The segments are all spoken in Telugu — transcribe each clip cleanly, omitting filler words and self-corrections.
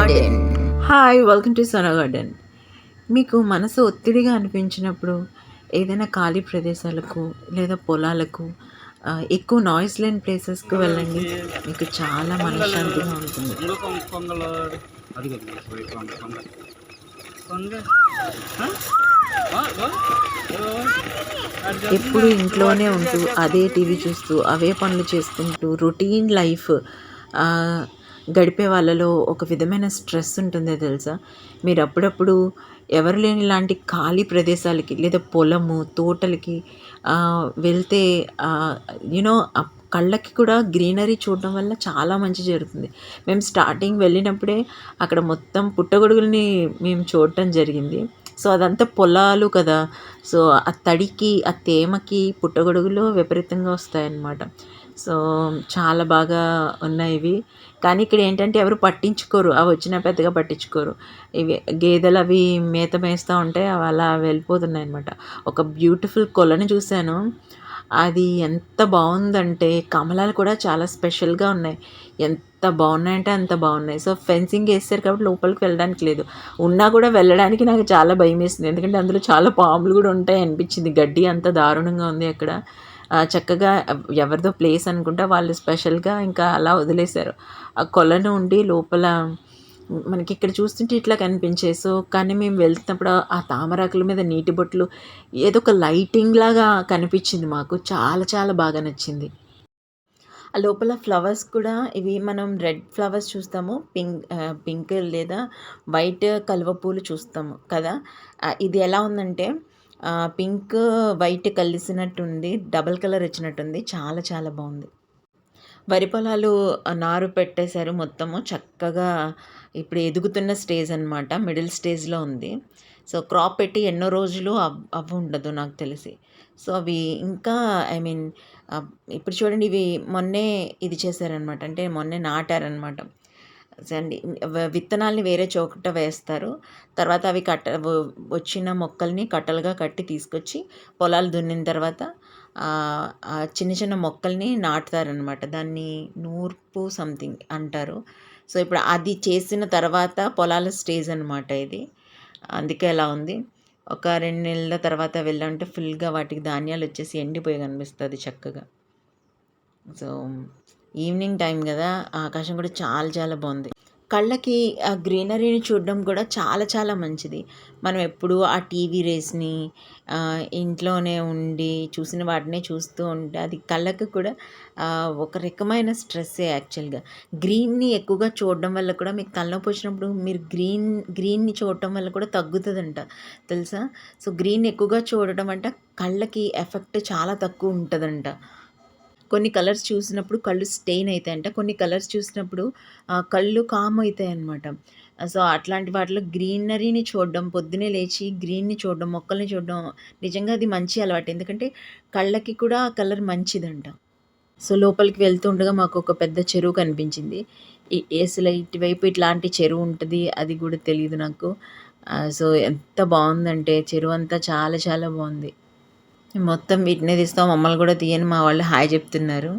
Garden. Hi, welcome to Sona garden. మీకు మనసు ఒత్తిడిగా అనిపించినప్పుడు ఏదైనా ఖాళీ ప్రదేశాలకు లేదా పొలాలకు ఎక్కువ నాయిస్ లేని ప్లేసెస్‌కి వెళ్ళండి. మీకు చాలా మనశ్శాంతిగా ఉంటుంది. ఎప్పుడు ఇంట్లోనే ఉంటూ, అదే టీవీ చూస్తూ, అవే పనులు చేసుకుంటూ, రొటీన్ లైఫ్ గడిపే వాళ్ళలో ఒక విధమైన స్ట్రెస్ ఉంటుంది తెలుసా? మీరు అప్పుడప్పుడు ఎవరు లేని ఇలాంటి ఖాళీ ప్రదేశాలకి లేదా పొలము, తోటలకి వెళ్తే యూనో కళ్ళకి కూడా గ్రీనరీ చూడడం వల్ల చాలా మంచి జరుగుతుంది. మేము స్టార్టింగ్ వెళ్ళినప్పుడే అక్కడ మొత్తం పుట్టగొడుగులని మేము చూడటం జరిగింది. సో, అదంతా పొలాలు కదా! సో, ఆ తడికి, ఆ తేమకి పుట్టగొడుగులు విపరీతంగా వస్తాయన్నమాట. సో, చాలా బాగా ఉన్నాయి ఇవి. కానీ ఇక్కడ ఏంటంటే ఎవరు పట్టించుకోరు. అవి వచ్చినా పెద్దగా పట్టించుకోరు. ఇవి గేదెలు అవి మేత మేస్తా ఉంటాయి. అవి అలా వెళ్ళిపోతున్నాయన్నమాట. ఒక బ్యూటిఫుల్ కొలను చూశాను. అది ఎంత బావుందంటే కమలాలు కూడా చాలా స్పెషల్‌గా ఉన్నాయి. ఎంత బావున్నాయంటే అంత బావున్నాయి. సో, ఫెన్సింగ్ ఏసారు కాబట్టి లోపలికి వెళ్ళడానికి లేదు. ఉన్నా కూడా వెళ్ళడానికి నాకు చాలా భయమేసింది. ఎందుకంటే అందులో చాలా పాములు కూడా ఉంటాయి అనిపించింది. గడ్డి అంత దారుణంగా ఉంది అక్కడ. చక్కగా ఎవరిదో ప్లేస్ అనుకుంటా వాళ్ళు స్పెషల్‌గా ఇంకా అలా వదిలేశారు. ఆ కొలను ఉండి లోపల మనకిక్కడ చూస్తుంటే ఇట్లా కనిపించాయి. సో, కానీ మేము వెళ్తున్నప్పుడు ఆ తామరాకుల మీద నీటి బొట్లు ఏదో ఒక లైటింగ్ లాగా కనిపించింది మాకు. చాలా చాలా బాగా నచ్చింది. ఆ లోపల ఫ్లవర్స్ కూడా ఇవి మనం రెడ్ ఫ్లవర్స్ చూస్తాము. పింక్ లేదా వైట్ కలువ పూలు చూస్తాము కదా! ఇది ఎలా ఉందంటే పింక్, వైట్ కలిసినట్టుంది. డబుల్ కలర్ వచ్చినట్టుంది. చాలా చాలా బావుంది. వరి పొలాలు నారు పెట్టేశారు మొత్తము. చక్కగా ఇప్పుడు ఎదుగుతున్న స్టేజ్ అనమాట. మిడిల్ స్టేజ్‌లో ఉంది. సో, క్రాప్ పెట్టి ఎన్నో రోజులు అవ్వుండదు నాకు తెలిసి. సో, అవి ఇంకా ఐ మీన్ ఆహ్, ఇప్పుడు చూడండి ఇవి మొన్నే ఇది చేశారనమాట. అంటే మొన్నే నాటారనమాట. సండి విత్తనాల్ని వేరే చోట వేస్తారు. తర్వాత అవి వచ్చిన మొక్కల్ని కట్టలుగా కట్టి తీసుకొచ్చి పొలాలు దున్నిన తర్వాత ఆ చిన్న చిన్న మొక్కల్ని నాటుతారనమాట. దాన్ని నూర్పు సంథింగ్ అంటారు. సో, ఇప్పుడు అది చేసిన తర్వాత పొలాల స్టేజ్ అనమాట ఇది. అందుకే అలా ఉంది. ఒక 2 నెలల తర్వాత వెళ్ళామంటే ఫుల్‌గా వాటికి ధాన్యాలొచ్చేసి ఎండిపోయి కనిపిస్తది చక్కగా. సో, ఈవినింగ్ టైం గదా! ఆకాశం కూడా చాలా చాలా బావుంది. కళ్ళకి ఆ గ్రీనరీని చూడడం కూడా చాలా చాలా మంచిది. మనం ఎప్పుడూ ఆ టీవీ రేస్‌ని ఇంట్లోనే ఉండి చూసిన వాటినే చూస్తూ ఉంటే అది కళ్ళకి కూడా ఒక రకమైన స్ట్రెస్సే యాక్చువల్‌గా. గ్రీన్‌ని ఎక్కువగా చూడడం వల్ల కూడా మీకు తలనొప్పి వచ్చినప్పుడు మీరు గ్రీన్‌ని చూడటం వల్ల కూడా తగ్గుతదంట తెలుసా? సో, గ్రీన్ ఎక్కువగా చూడటం అంట కళ్ళకి ఎఫెక్ట్ చాలా తక్కువ ఉంటదంట. కొన్ని కలర్స్ చూసినప్పుడు కళ్ళు స్టెయిన్ అయితాయంట. కొన్ని కలర్స్ చూసినప్పుడు కళ్ళు కామ్ అయితాయన్నమాట. సో, అట్లాంటి వాటిలో గ్రీనరీని చూడడం, పొద్దున్నే లేచి గ్రీన్‌ని చూడడం, మొక్కల్ని చూడడం నిజంగా అది మంచి అలవాటు. ఎందుకంటే కళ్ళకి కూడా ఆ కలర్ మంచిదంట. సో, లోపలికి వెళ్తూ ఉండగా మాకొక పెద్ద చెరువు కనిపించింది. అసలు ఇటువైపు ఇట్లాంటి చెరువు ఉంటది అది గూడా తెలీదు నాకు. సో, ఎంత బావుందంటే చెరువంతా చాలా చాలా బావుంది. మొత్తం వీటినే తీస్తాం మమ్మల్ని కూడా తీయని మా వాళ్ళు హాయ్ చెప్తున్నారు.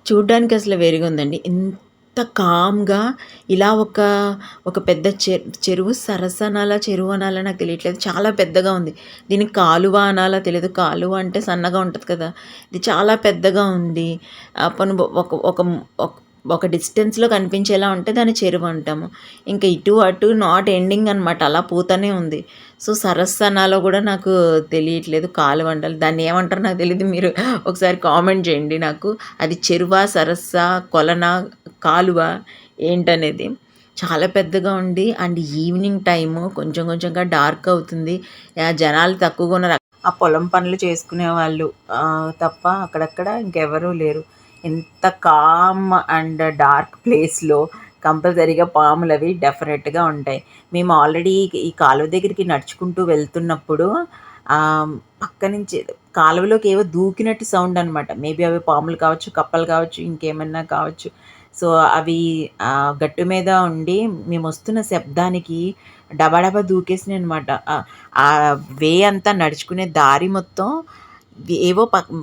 చూడ్డానికి అసలు వేరుగా ఉందండి. ఇంత కామ్‌గా ఇలా ఒక పెద్ద చెరువు సరస్సు అనాలా? చెరువు అనాలా? నాకు తెలియట్లేదు. చాలా పెద్దగా ఉంది. దీనికి కాలువ అనాలా తెలీదు. కాలువ అంటే సన్నగా ఉంటది కదా! ఇది చాలా పెద్దగా ఉంది. పోనీ ఒక ఒక ఒక ఒక డిస్టెన్స్‌లో కనిపించేలా ఉంటే దాన్ని చెరువు అంటాము. ఇంకా ఇటు అటు నాట్ ఎండింగ్ అనమాట. అలా పోతానే ఉంది. సో, సరస్సు అనాలో కూడా నాకు తెలియట్లేదు. కాలువ అంటారు. దాన్ని ఏమంటారో నాకు తెలీదు. మీరు ఒకసారి కామెంట్ చేయండి నాకు. అది చెరువా? సరస్సా? కొలనా? కాలువ? ఏంటనేది. చాలా పెద్దగా ఉంది. అండ్ ఈవినింగ్ టైము కొంచెం కొంచెంగా డార్క్ అవుతుంది. జనాలు తక్కువగా ఉన్నారు. ఆ పొలం పనులు చేసుకునేవాళ్ళు తప్ప అక్కడక్కడ ఇంకెవరూ లేరు. ఎంత కామ్ అండ్ డార్క్ ప్లేస్‌లో కంపల్సరీగా పాములవి డెఫినెట్‌గా ఉంటాయి. మేము ఆల్రెడీ ఈ కాలువ దగ్గరికి నడుచుకుంటూ వెళ్తున్నప్పుడు పక్క నుంచి కాలువలోకి ఏవో దూకినట్టు సౌండ్ అనమాట. మేబీ అవి పాములు కావచ్చు, కప్పలు కావచ్చు, ఇంకేమన్నా కావచ్చు. సో, అవి గట్టు మీద ఉండి మేమొస్తున్న శబ్దానికి డబడబా దూకేసినాయనమాట. ఆ వే అంతా నడుచుకునే దారి మొత్తం ఏవో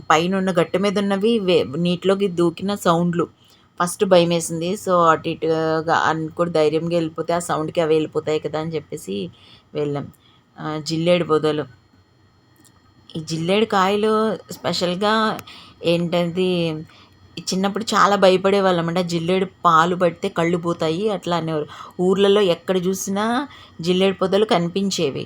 పైనున్న గట్టు మీదున్నవి నీటిలోకి దూకిన సౌండ్లు. ఫస్ట్ భయమేసింది. సో, అటు ఇటుగా కూడా ధైర్యంగా వెళ్ళిపోతే ఆ సౌండ్‌కి అవి వెళ్ళిపోతాయి కదా అని చెప్పేసి వెళ్ళాం. జిల్లేడు పొదలు. ఈ జిల్లేడు కాయలు స్పెషల్‌గా ఏంటది చిన్నప్పుడు చాలా భయపడేవాళ్ళమండి. ఆ జిల్లేడు పాలు పడితే కళ్ళు పోతాయి అట్లా అనేవారు. ఊర్లలో ఎక్కడ చూసినా జిల్లేడు పొదలు కనిపించేవి.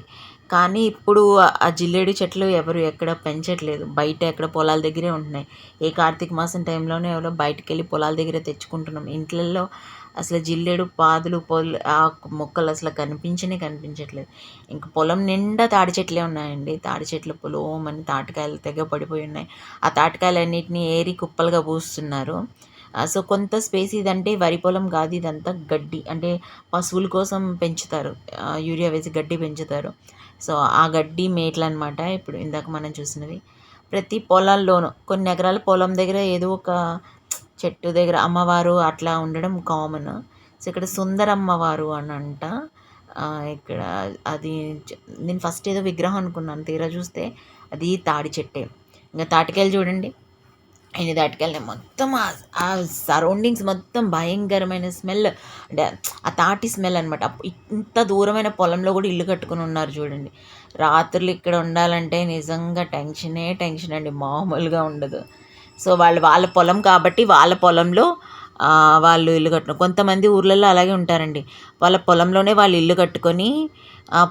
కానీ ఇప్పుడు ఆ జిల్లేడు చెట్లు ఎవరు ఎక్కడ పెంచట్లేదు. బయట ఎక్కడ పొలాల దగ్గరే ఉంటున్నాయి. ఏ కార్తీక మాసం టైంలోనే ఎవరో బయటికెళ్ళి పొలాల దగ్గర తెచ్చుకుంటున్నాం. ఇంట్లల్లో అసలు జిల్లేడు పాదులు మొక్కలు అసలు కనిపించనే కనిపించట్లేదు. ఇంక పొలం నిండా తాడి చెట్లే ఉన్నాయండి. తాడి చెట్లు పొలోమని తాటికాయలు తెగ పడిపోయి ఉన్నాయి. ఆ తాటికాయలన్నిటిని ఏరి కుప్పలుగా పూస్తున్నారు. సో, కొంత స్పేస్ ఇదంటే వరి పొలం కాదు. ఇదంతా గడ్డి. అంటే పశువుల కోసం పెంచుతారు. యూరియా వేసి గడ్డి పెంచుతారు. సో, ఆ గడ్డి మేట్లనమాట ఇప్పుడు ఇందాక మనం చూసినవి. ప్రతి పొలాల్లోనూ కొన్ని ఎకరాల పొలం దగ్గర ఏదో ఒక చెట్టు దగ్గర అమ్మవారు అట్లా ఉండడం కామన్. సో, ఇక్కడ సుందరమ్మవారు అనంట. ఇక్కడ అది నేను ఫస్ట్ ఏదో విగ్రహం అనుకున్నాను. తీరా చూస్తే అది తాడి చెట్టే. ఇంక తాటికాయలు చూడండి. ఎన్ని తాటికాయలున్నాయి. మొత్తం ఆ సరౌండింగ్స్ మొత్తం భయంకరమైన స్మెల్. అంటే ఆ తాటి స్మెల్ అనమాట. ఇంత దూరమైన పొలంలో కూడా ఇల్లు కట్టుకొని ఉన్నారు చూడండి. రాత్రులు ఇక్కడ ఉండాలంటే నిజంగా టెన్షన్ అండి. మామూలుగా ఉండదు. సో, వాళ్ళ పొలం కాబట్టి వాళ్ళ పొలంలో వాళ్ళు ఇల్లు కొంతమంది ఊర్లలో అలాగే ఉంటారండి. వాళ్ళ పొలంలోనే వాళ్ళు ఇల్లు కట్టుకొని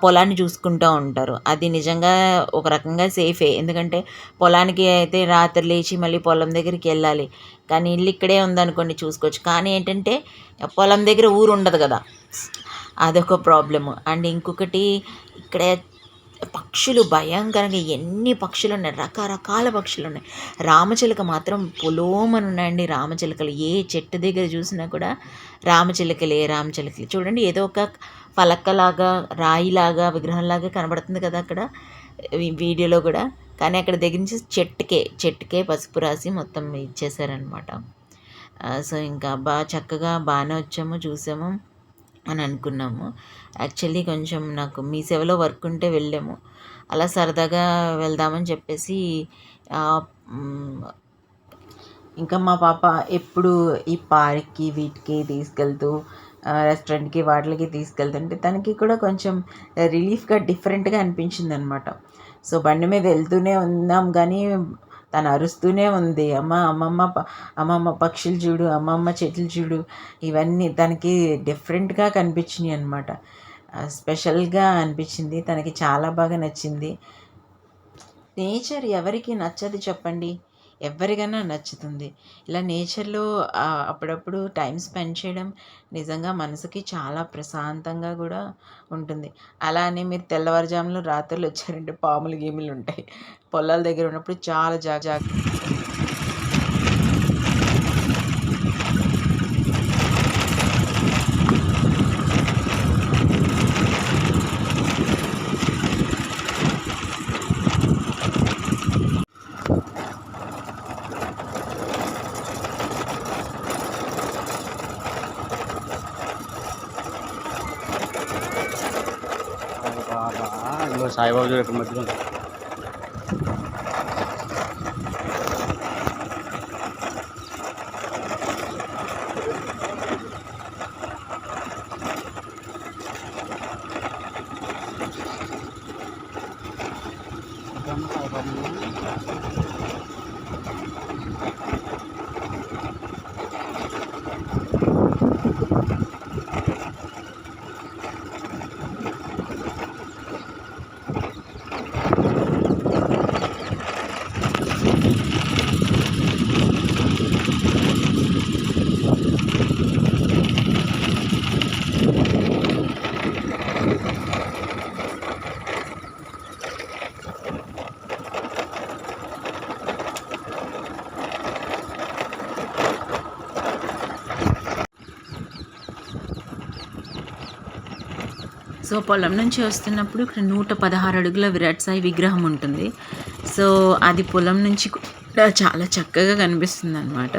పొలాన్ని చూసుకుంటూ ఉంటారు. అది నిజంగా ఒక రకంగా సేఫే. ఎందుకంటే పొలానికి అయితే రాత్రి లేచి మళ్ళీ పొలం దగ్గరికి వెళ్ళాలి. కానీ ఇల్లు ఇక్కడే ఉందనుకోండి చూసుకోవచ్చు. కానీ ఏంటంటే పొలం దగ్గర ఊరు ఉండదు కదా! అదొక ప్రాబ్లము. అండ్ ఇంకొకటి ఇక్కడ పక్షులు భయంకరంగా ఎన్ని పక్షులున్నాయి. రకరకాల పక్షులున్నాయి. రామచిలుక మాత్రం పొలోమని ఉన్నాయండి రామచిలుకలు. ఏ చెట్టు దగ్గర చూసినా కూడా రామచిలుకలే. చూడండి ఏదో ఒక పలకలాగా, రాయిలాగా, విగ్రహంలాగా కనబడుతుంది కదా అక్కడ వీడియోలో కూడా. కానీ అక్కడ దగ్గర నుంచి చెట్టుకే పసుపు రాసి మొత్తం ఇచ్చేసారనమాట. సో, ఇంకా చక్కగా బాగానే వచ్చాము, చూసాము అని అనుకున్నాము. యాక్చువల్లీ కొంచెం నాకు మీ సేవలో వర్క్ ఉంటే వెళ్ళాము. అలా సరదాగా వెళ్దామని చెప్పేసి ఇంకా మా పాప ఎప్పుడు ఈ పార్క్‌కి వీటికి తీసుకెళ్తూ రెస్టారెంట్‌కి వాటిలకి తీసుకెళ్తుంటే తనకి కూడా కొంచెం రిలీఫ్‌గా డిఫరెంట్‌గా అనిపించిందనమాట. సో, బండి మీద వెళ్తూనే ఉన్నాం కానీ తను అరుస్తూనే ఉంది. అమ్మమ్మ పక్షులు చూడు, అమ్మమ్మ చెట్లు చూడు. ఇవన్నీ తనకి డిఫరెంట్‌గా కనిపించినాయి అనమాట. స్పెషల్‌గా అనిపించింది. తనకి చాలా బాగా నచ్చింది. నేచర్ ఎవరికి నచ్చదు చెప్పండి? ఎవరికైనా నచ్చుతుంది. ఇలా నేచర్‌లో అప్పుడప్పుడు టైం స్పెండ్ చేయడం నిజంగా మనసుకి చాలా ప్రశాంతంగా కూడా ఉంటుంది. అలా అని మీరు తెల్లవారుజామున రాత్రులు వచ్చారంటే పాములు, గీములు ఉంటాయి. పొలాల దగ్గర ఉన్నప్పుడు చాలా సాయిబాబు చూడ మధ్యలో సో, పొలం నుంచి వస్తున్నప్పుడు ఇక్కడ 116 అడుగుల విరాట్ సాయి విగ్రహం ఉంటుంది. సో, అది పొలం నుంచి కూడా చాలా చక్కగా కనిపిస్తుందనమాట.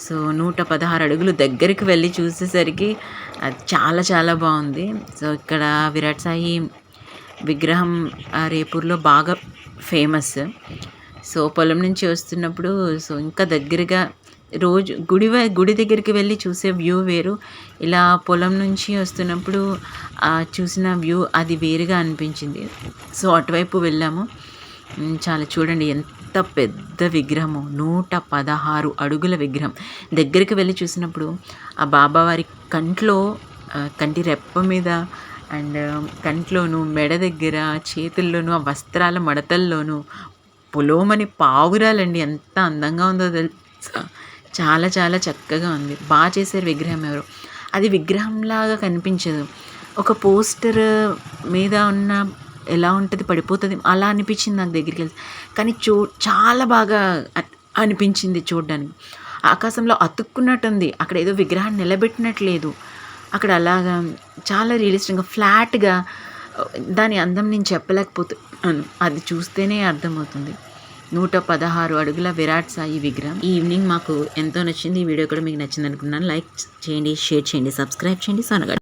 సో, 116 అడుగులు దగ్గరికి వెళ్ళి చూసేసరికి అది చాలా బాగుంది. సో, ఇక్కడ విరాట్ సాయి విగ్రహం రేపూర్లో బాగా ఫేమస్. సో పొలం నుంచి వస్తున్నప్పుడు సో ఇంకా దగ్గరగా రోజు గుడి దగ్గరికి వెళ్ళి చూసే వ్యూ వేరు. ఇలా పొలం నుంచి వస్తున్నప్పుడు చూసిన వ్యూ అది వేరుగా అనిపించింది. సో అటువైపు వెళ్ళాము. చాలా చూడండి ఎంత పెద్ద విగ్రహము, 116 అడుగుల విగ్రహం. దగ్గరికి వెళ్ళి చూసినప్పుడు ఆ బాబావారి కంటి రెప్ప మీద అండ్ కంట్లోను, మెడ దగ్గర, చేతుల్లోనూ, ఆ వస్త్రాల మడతల్లోనూ పొలోమని పావురాలండి. ఎంత అందంగా ఉందో తెలుసా! చాలా చాలా చక్కగా ఉంది. చేశారు విగ్రహం ఎవరో. అది విగ్రహంలాగా కనిపించదు. ఒక పోస్టర్ మీద ఉన్న ఎలా ఉంటుంది పడిపోతుంది అలా అనిపించింది నాకు దగ్గరికి వెళ్తే. కానీ చాలా బాగా అనిపించింది చూడడానికి. ఆకాశంలో అతుక్కున్నట్టుంది. అక్కడ ఏదో విగ్రహాన్ని నిలబెట్టినట్లేదు. అక్కడ అలాగా చాలా రియలిస్టిక్గా ఫ్లాట్గా దాని అందం నేను చెప్పలేకపోతున్నాను. అది చూస్తేనే అర్థమవుతుంది. 116 అడుగుల విరాట్ సాయి విగ్రహం. ఈ ఈవినింగ్ మాకు ఎంతో నచ్చింది. ఈ వీడియో కూడా మీకు నచ్చింది అనుకున్నాను. లైక్ చేయండి, షేర్ చేయండి, సబ్స్క్రైబ్ చేయండి. సోనగ